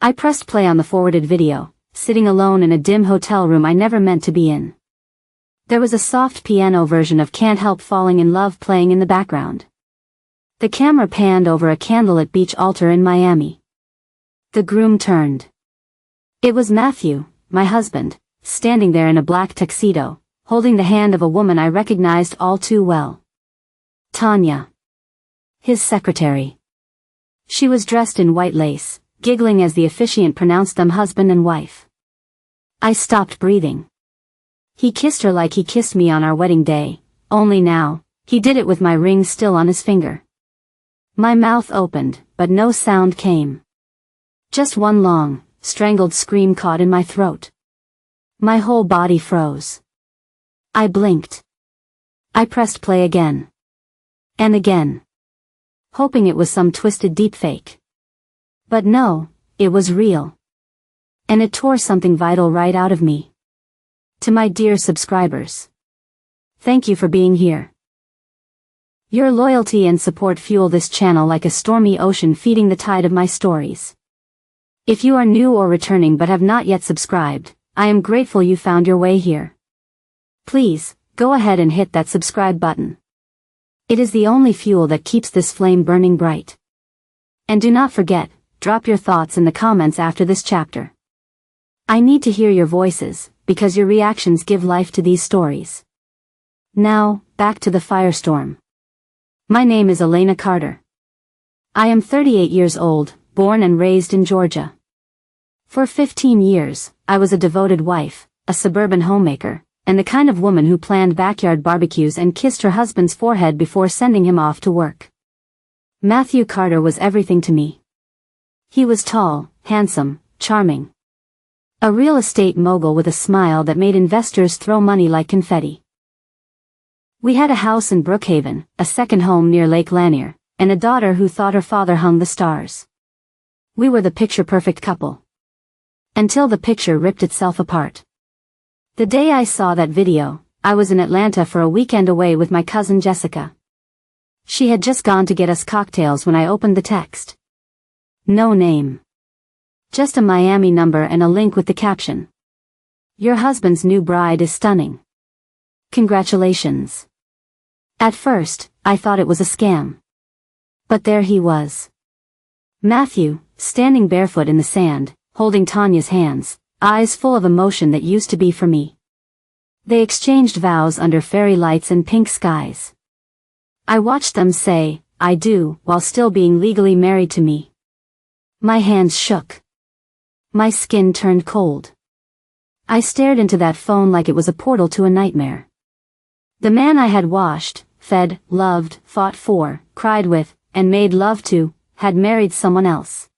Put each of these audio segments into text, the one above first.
I pressed play on the forwarded video, sitting alone in a dim hotel room I never meant to be in. There was a soft piano version of Can't Help Falling in Love playing in the background. The camera panned over a candlelit beach altar in Miami. The groom turned. It was Matthew, my husband, standing there in a black tuxedo, holding the hand of a woman I recognized all too well. Tanya. His secretary. She was dressed in white lace, giggling as the officiant pronounced them husband and wife. I stopped breathing. He kissed her like he kissed me on our wedding day, only now, he did it with my ring still on his finger. My mouth opened, but no sound came. Just one long, strangled scream caught in my throat. My whole body froze. I blinked. I pressed play again. And again. Hoping it was some twisted deepfake. But no, it was real. And it tore something vital right out of me. To my dear subscribers. Thank you for being here. Your loyalty and support fuel this channel like a stormy ocean feeding the tide of my stories. If you are new or returning but have not yet subscribed, I am grateful you found your way here. Please, go ahead and hit that subscribe button. It is the only fuel that keeps this flame burning bright. And do not forget, drop your thoughts in the comments after this chapter. I need to hear your voices, because your reactions give life to these stories. Now, back to the firestorm. My name is Elena Carter. I am 38 years old, born and raised in Georgia. For 15 years, I was a devoted wife, a suburban homemaker, and the kind of woman who planned backyard barbecues and kissed her husband's forehead before sending him off to work. Matthew Carter was everything to me. He was tall, handsome, charming. A real estate mogul with a smile that made investors throw money like confetti. We had a house in Brookhaven, a second home near Lake Lanier, and a daughter who thought her father hung the stars. We were the picture-perfect couple. Until the picture ripped itself apart. The day I saw that video, I was in Atlanta for a weekend away with my cousin Jessica. She had just gone to get us cocktails when I opened the text. No name. Just a Miami number and a link with the caption. Your husband's new bride is stunning. Congratulations. At first, I thought it was a scam. But there he was. Matthew, standing barefoot in the sand, holding Tanya's hands, eyes full of emotion that used to be for me. They exchanged vows under fairy lights and pink skies. I watched them say, I do, while still being legally married to me. My hands shook. My skin turned cold. I stared into that phone like it was a portal to a nightmare. The man I had washed, fed, loved, fought for, cried with, and made love to, had married someone else.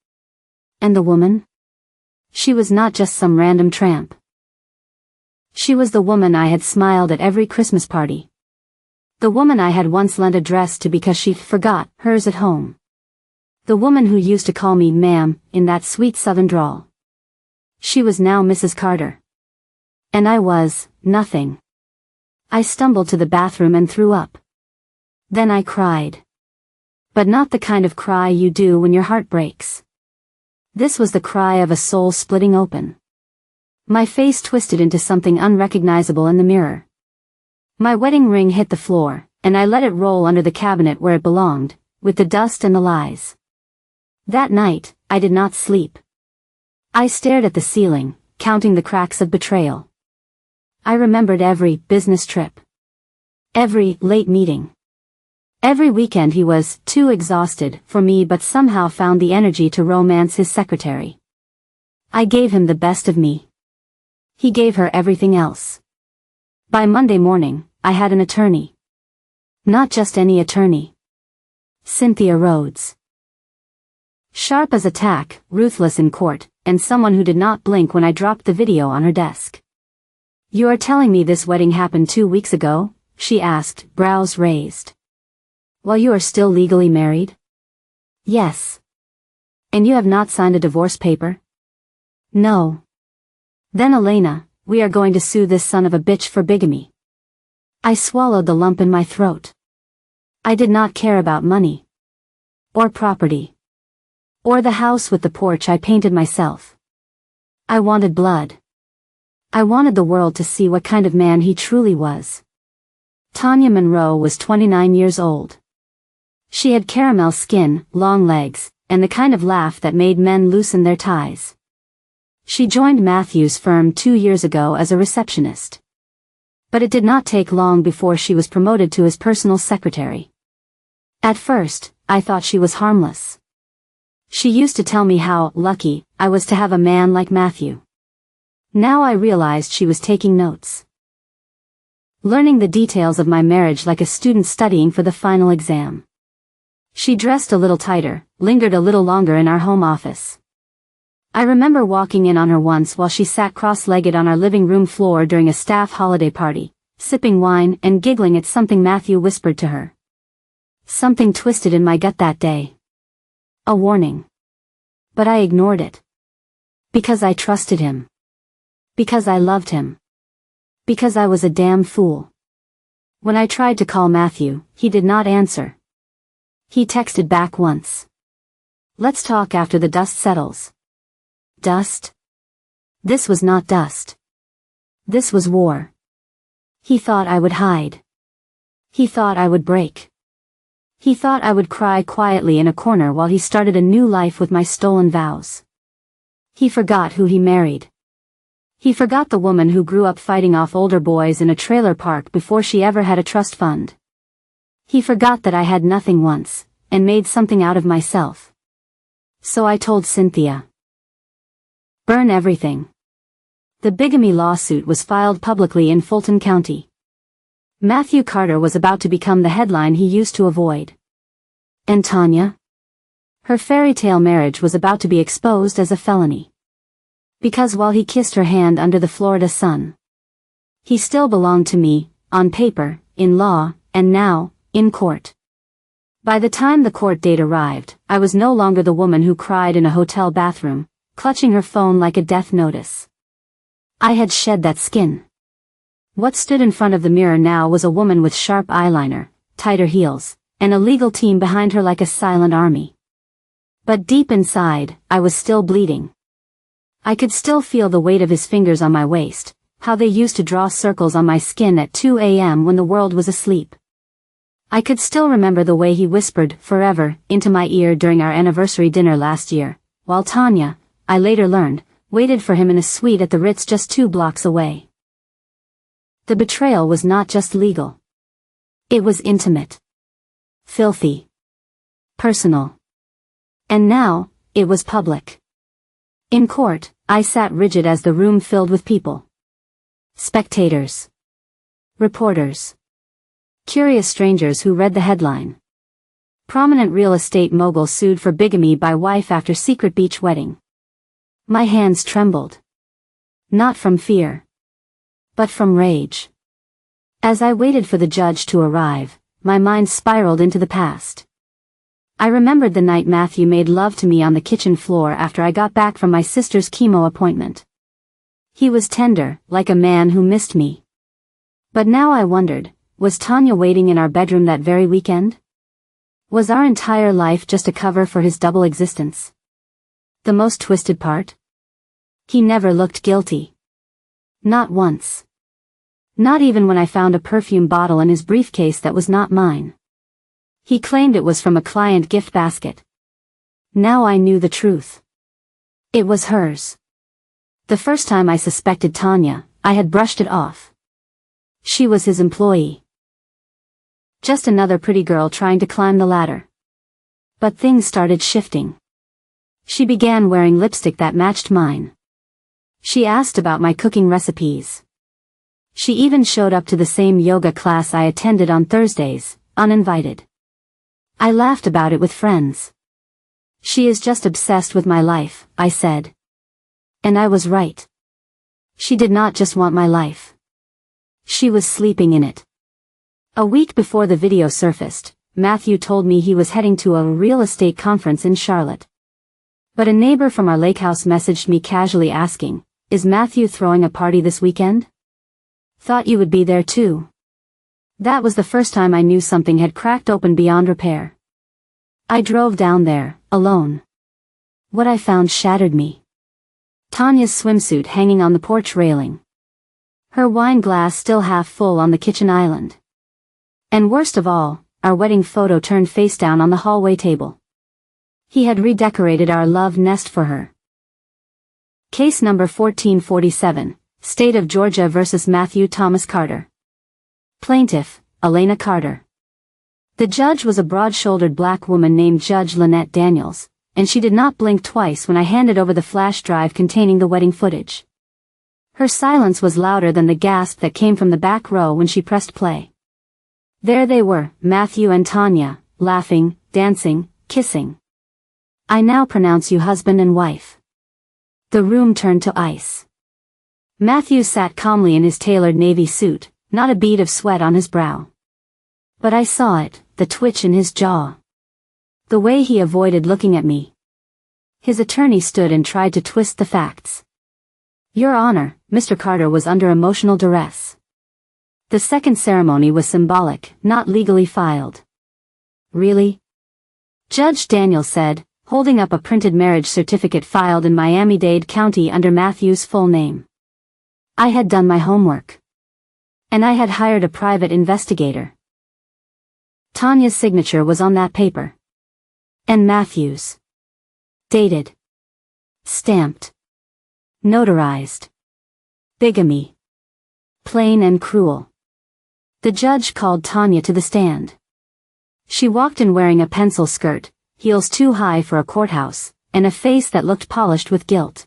And the woman? She was not just some random tramp. She was the woman I had smiled at every Christmas party. The woman I had once lent a dress to because she forgot hers at home. The woman who used to call me ma'am in that sweet southern drawl. She was now Mrs. Carter. And I was nothing. I stumbled to the bathroom and threw up. Then I cried. But not the kind of cry you do when your heart breaks. This was the cry of a soul splitting open. My face twisted into something unrecognizable in the mirror. My wedding ring hit the floor, and I let it roll under the cabinet where it belonged, with the dust and the lies. That night, I did not sleep. I stared at the ceiling, counting the cracks of betrayal. I remembered every business trip. Every late meeting. Every weekend he was too exhausted for me but somehow found the energy to romance his secretary. I gave him the best of me. He gave her everything else. By Monday morning, I had an attorney. Not just any attorney. Cynthia Rhodes. Sharp as a tack, ruthless in court, and someone who did not blink when I dropped the video on her desk. You are telling me this wedding happened 2 weeks ago? She asked, brows raised. While you are still legally married? Yes. And you have not signed a divorce paper? No. Then Elena, we are going to sue this son of a bitch for bigamy. I swallowed the lump in my throat. I did not care about money. Or property. Or the house with the porch I painted myself. I wanted blood. I wanted the world to see what kind of man he truly was. Tanya Monroe was 29 years old. She had caramel skin, long legs, and the kind of laugh that made men loosen their ties. She joined Matthew's firm 2 years ago as a receptionist. But it did not take long before she was promoted to his personal secretary. At first, I thought she was harmless. She used to tell me how lucky I was to have a man like Matthew. Now I realized she was taking notes. Learning the details of my marriage like a student studying for the final exam. She dressed a little tighter, lingered a little longer in our home office. I remember walking in on her once while she sat cross-legged on our living room floor during a staff holiday party, sipping wine and giggling at something Matthew whispered to her. Something twisted in my gut that day. A warning. But I ignored it. Because I trusted him. Because I loved him. Because I was a damn fool. When I tried to call Matthew, he did not answer. He texted back once. Let's talk after the dust settles. Dust? This was not dust. This was war. He thought I would hide. He thought I would break. He thought I would cry quietly in a corner while he started a new life with my stolen vows. He forgot who he married. He forgot the woman who grew up fighting off older boys in a trailer park before she ever had a trust fund. He forgot that I had nothing once, and made something out of myself. So I told Cynthia. Burn everything. The bigamy lawsuit was filed publicly in Fulton County. Matthew Carter was about to become the headline he used to avoid. And Tanya? Her fairy tale marriage was about to be exposed as a felony. Because while he kissed her hand under the Florida sun, he still belonged to me, on paper, in law, and now, in court. By the time the court date arrived, I was no longer the woman who cried in a hotel bathroom, clutching her phone like a death notice. I had shed that skin. What stood in front of the mirror now was a woman with sharp eyeliner, tighter heels, and a legal team behind her like a silent army. But deep inside, I was still bleeding. I could still feel the weight of his fingers on my waist, how they used to draw circles on my skin at 2 a.m. when the world was asleep. I could still remember the way he whispered, forever, into my ear during our anniversary dinner last year, while Tanya, I later learned, waited for him in a suite at the Ritz just 2 blocks away. The betrayal was not just legal. It was intimate. Filthy. Personal. And now, it was public. In court, I sat rigid as the room filled with people. Spectators. Reporters. Curious strangers who read the headline. Prominent real estate mogul sued for bigamy by wife after secret beach wedding. My hands trembled. Not from fear. But from rage. As I waited for the judge to arrive, my mind spiraled into the past. I remembered the night Matthew made love to me on the kitchen floor after I got back from my sister's chemo appointment. He was tender, like a man who missed me. But now I wondered, was Tanya waiting in our bedroom that very weekend? Was our entire life just a cover for his double existence? The most twisted part? He never looked guilty. Not once. Not even when I found a perfume bottle in his briefcase that was not mine. He claimed it was from a client gift basket. Now I knew the truth. It was hers. The first time I suspected Tanya, I had brushed it off. She was his employee. Just another pretty girl trying to climb the ladder. But things started shifting. She began wearing lipstick that matched mine. She asked about my cooking recipes. She even showed up to the same yoga class I attended on Thursdays, uninvited. I laughed about it with friends. She is just obsessed with my life, I said. And I was right. She did not just want my life. She was sleeping in it. A week before the video surfaced, Matthew told me he was heading to a real estate conference in Charlotte. But a neighbor from our lake house messaged me casually asking, "Is Matthew throwing a party this weekend? Thought you would be there too." That was the first time I knew something had cracked open beyond repair. I drove down there, alone. What I found shattered me. Tanya's swimsuit hanging on the porch railing. Her wine glass still half full on the kitchen island. And worst of all, our wedding photo turned face down on the hallway table. He had redecorated our love nest for her. Case number 1447, State of Georgia vs. Matthew Thomas Carter. Plaintiff, Elena Carter. The judge was a broad-shouldered black woman named Judge Lynette Daniels, and she did not blink twice when I handed over the flash drive containing the wedding footage. Her silence was louder than the gasp that came from the back row when she pressed play. There they were, Matthew and Tanya, laughing, dancing, kissing. I now pronounce you husband and wife. The room turned to ice. Matthew sat calmly in his tailored navy suit, not a bead of sweat on his brow. But I saw it, the twitch in his jaw. The way he avoided looking at me. His attorney stood and tried to twist the facts. Your Honor, Mr. Carter was under emotional duress. The second ceremony was symbolic, not legally filed. Really? Judge Daniels said, holding up a printed marriage certificate filed in Miami-Dade County under Matthew's full name. I had done my homework. And I had hired a private investigator. Tanya's signature was on that paper. And Matthew's. Dated. Stamped. Notarized. Bigamy. Plain and cruel. The judge called Tanya to the stand. She walked in wearing a pencil skirt, heels too high for a courthouse, and a face that looked polished with guilt.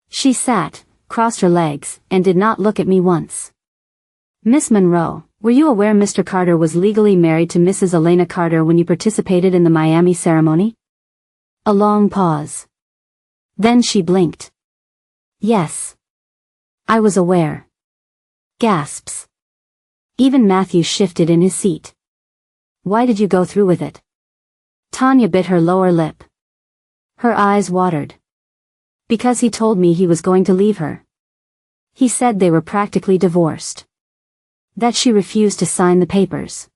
She sat, crossed her legs, and did not look at me once. Miss Monroe, were you aware Mr. Carter was legally married to Mrs. Elena Carter when you participated in the Miami ceremony? A long pause. Then she blinked. Yes. I was aware. Gasps. Even Matthew shifted in his seat. Why did you go through with it? Tanya bit her lower lip. Her eyes watered. Because he told me he was going to leave her. He said they were practically divorced. That she refused to sign the papers.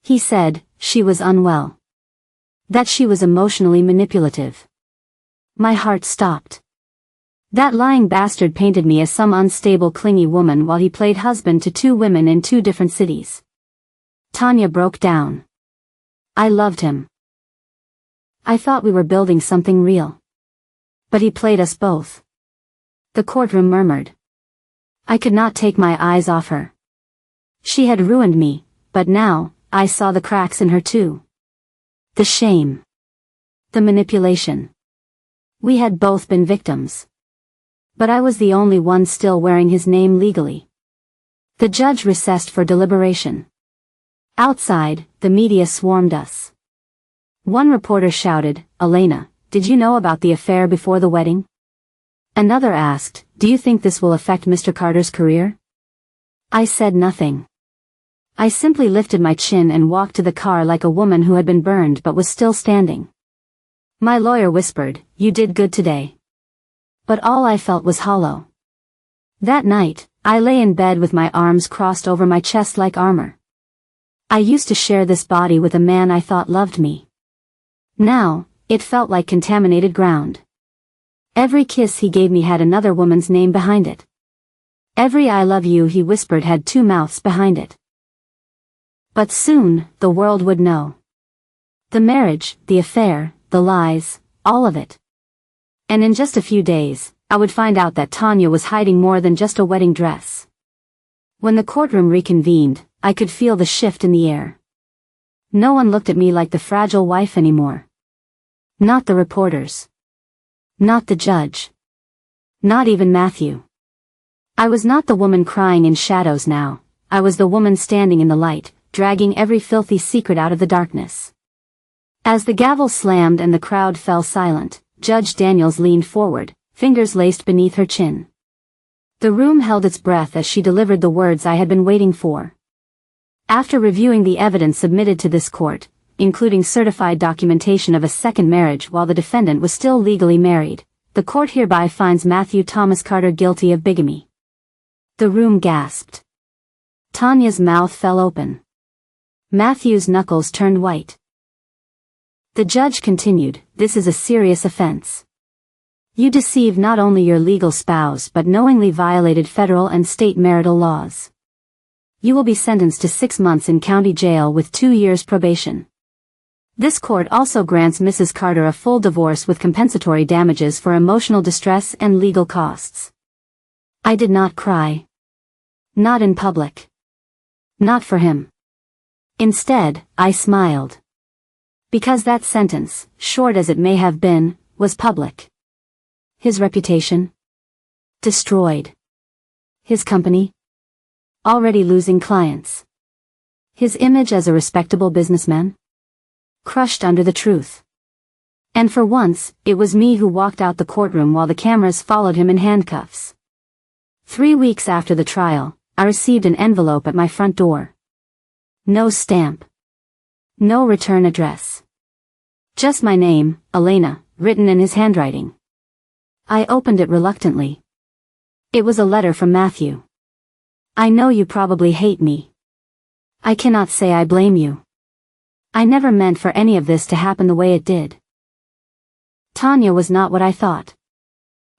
He said she was unwell. That she was emotionally manipulative. My heart stopped. That lying bastard painted me as some unstable clingy woman while he played husband to two women in two different cities. Tanya broke down. I loved him. I thought we were building something real. But he played us both. The courtroom murmured. I could not take my eyes off her. She had ruined me, but now, I saw the cracks in her too. The shame. The manipulation. We had both been victims. But I was the only one still wearing his name legally. The judge recessed for deliberation. Outside, the media swarmed us. One reporter shouted, Elena, did you know about the affair before the wedding? Another asked, do you think this will affect Mr. Carter's career? I said nothing. I simply lifted my chin and walked to the car like a woman who had been burned but was still standing. My lawyer whispered, you did good today. But all I felt was hollow. That night, I lay in bed with my arms crossed over my chest like armor. I used to share this body with a man I thought loved me. Now, it felt like contaminated ground. Every kiss he gave me had another woman's name behind it. Every I love you he whispered had two mouths behind it. But soon, the world would know. The marriage, the affair, the lies, all of it. And in just a few days, I would find out that Tanya was hiding more than just a wedding dress. When the courtroom reconvened, I could feel the shift in the air. No one looked at me like the fragile wife anymore. Not the reporters. Not the judge. Not even Matthew. I was not the woman crying in shadows now, I was the woman standing in the light, dragging every filthy secret out of the darkness. As the gavel slammed and the crowd fell silent, Judge Daniels leaned forward, fingers laced beneath her chin. The room held its breath as she delivered the words I had been waiting for. After reviewing the evidence submitted to this court, including certified documentation of a second marriage while the defendant was still legally married, the court hereby finds Matthew Thomas Carter guilty of bigamy. The room gasped. Tanya's mouth fell open. Matthew's knuckles turned white. The judge continued, "This is a serious offense. You deceived not only your legal spouse but knowingly violated federal and state marital laws. You will be sentenced to 6 months in county jail with 2 years probation." This court also grants Mrs. Carter a full divorce with compensatory damages for emotional distress and legal costs. I did not cry. Not in public. Not for him. Instead, I smiled. Because that sentence, short as it may have been, was public. His reputation? Destroyed. His company? Already losing clients. His image as a respectable businessman? Crushed under the truth. And for once, it was me who walked out the courtroom while the cameras followed him in handcuffs. 3 weeks after the trial, I received an envelope at my front door. No stamp. No return address. Just my name, Elena, written in his handwriting. I opened it reluctantly. It was a letter from Matthew. "I know you probably hate me. I cannot say I blame you. I never meant for any of this to happen the way it did. Tanya was not what I thought.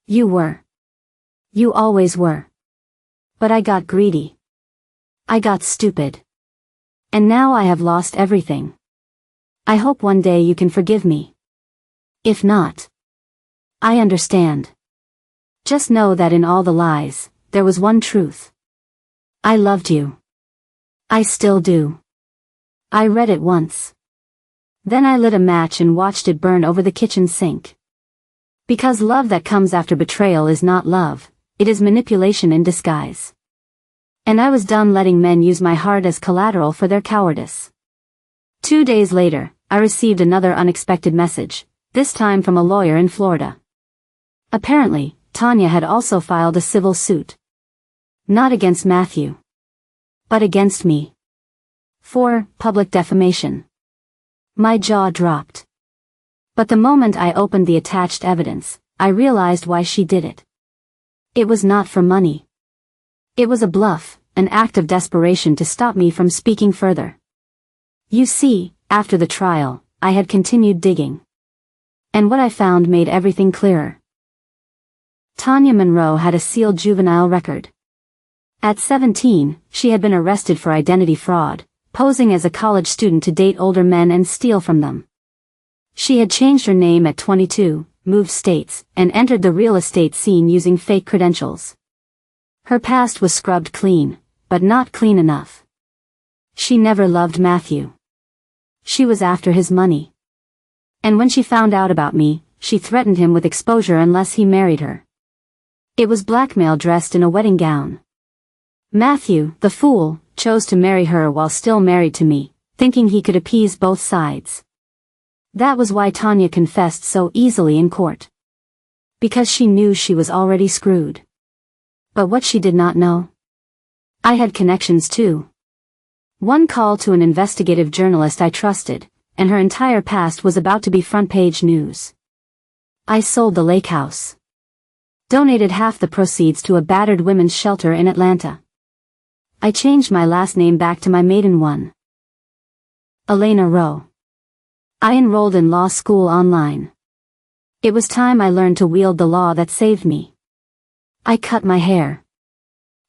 You were. You always were. But I got greedy. I got stupid. And now I have lost everything. I hope one day you can forgive me. If not, I understand. Just know that in all the lies, there was one truth. I loved you. I still do." I read it once. Then I lit a match and watched it burn over the kitchen sink. Because love that comes after betrayal is not love, it is manipulation in disguise. And I was done letting men use my heart as collateral for their cowardice. 2 days later, I received another unexpected message, this time from a lawyer in Florida. Apparently, Tanya had also filed a civil suit. Not against Matthew. But against me. For public defamation. My jaw dropped. But the moment I opened the attached evidence, I realized why she did it. It was not for money. It was a bluff, an act of desperation to stop me from speaking further. You see, after the trial, I had continued digging. And what I found made everything clearer. Tanya Monroe had a sealed juvenile record. At 17, she had been arrested for identity fraud, posing as a college student to date older men and steal from them. She had changed her name at 22, moved states, and entered the real estate scene using fake credentials. Her past was scrubbed clean, but not clean enough. She never loved Matthew. She was after his money. And when she found out about me, she threatened him with exposure unless he married her. It was blackmail dressed in a wedding gown. Matthew, the fool, chose to marry her while still married to me, thinking he could appease both sides. That was why Tanya confessed so easily in court. Because she knew she was already screwed. But what she did not know? I had connections too. One call to an investigative journalist I trusted, and her entire past was about to be front-page news. I sold the lake house. Donated half the proceeds to a battered women's shelter in Atlanta. I changed my last name back to my maiden one. Elena Rowe. I enrolled in law school online. It was time I learned to wield the law that saved me. I cut my hair.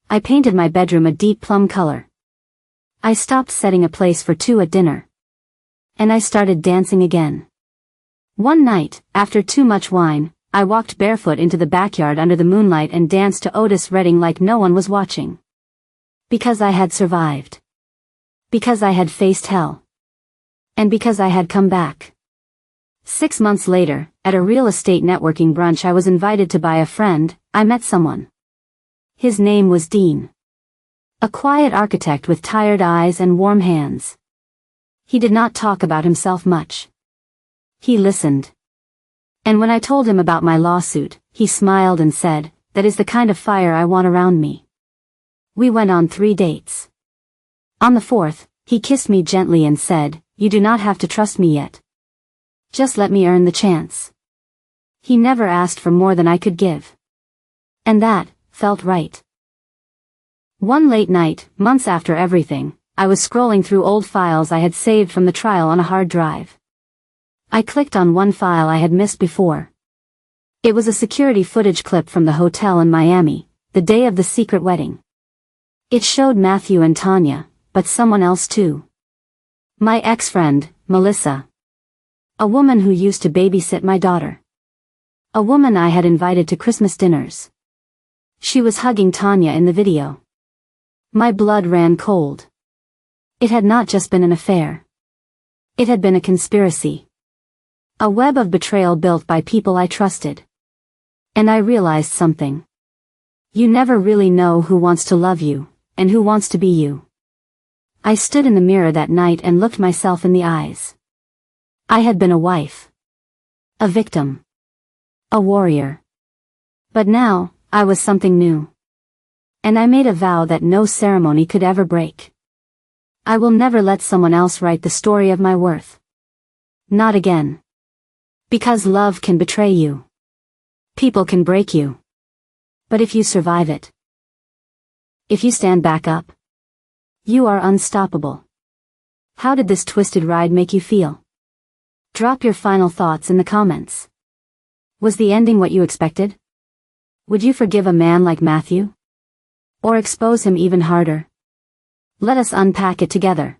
I painted my bedroom a deep plum color. I stopped setting a place for two at dinner. And I started dancing again. One night, after too much wine, I walked barefoot into the backyard under the moonlight and danced to Otis Redding like no one was watching. Because I had survived. Because I had faced hell. And because I had come back. 6 months later, at a real estate networking brunch I was invited to by a friend, I met someone. His name was Dean. A quiet architect with tired eyes and warm hands. He did not talk about himself much. He listened. And when I told him about my lawsuit, he smiled and said, "That is the kind of fire I want around me." We went on 3 dates. On the 4th, he kissed me gently and said, "You do not have to trust me yet. Just let me earn the chance." He never asked for more than I could give. And that felt right. One late night, months after everything, I was scrolling through old files I had saved from the trial on a hard drive. I clicked on one file I had missed before. It was a security footage clip from the hotel in Miami, the day of the secret wedding. It showed Matthew and Tanya, but someone else too. My ex-friend, Melissa. A woman who used to babysit my daughter. A woman I had invited to Christmas dinners. She was hugging Tanya in the video. My blood ran cold. It had not just been an affair. It had been a conspiracy. A web of betrayal built by people I trusted. And I realized something. You never really know who wants to love you, and who wants to be you. I stood in the mirror that night and looked myself in the eyes. I had been a wife. A victim. A warrior. But now, I was something new. And I made a vow that no ceremony could ever break. I will never let someone else write the story of my worth. Not again. Because love can betray you. People can break you. But if you survive it, if you stand back up, you are unstoppable. How did this twisted ride make you feel? Drop your final thoughts in the comments. Was the ending what you expected? Would you forgive a man like Matthew? Or expose him even harder? Let us unpack it together.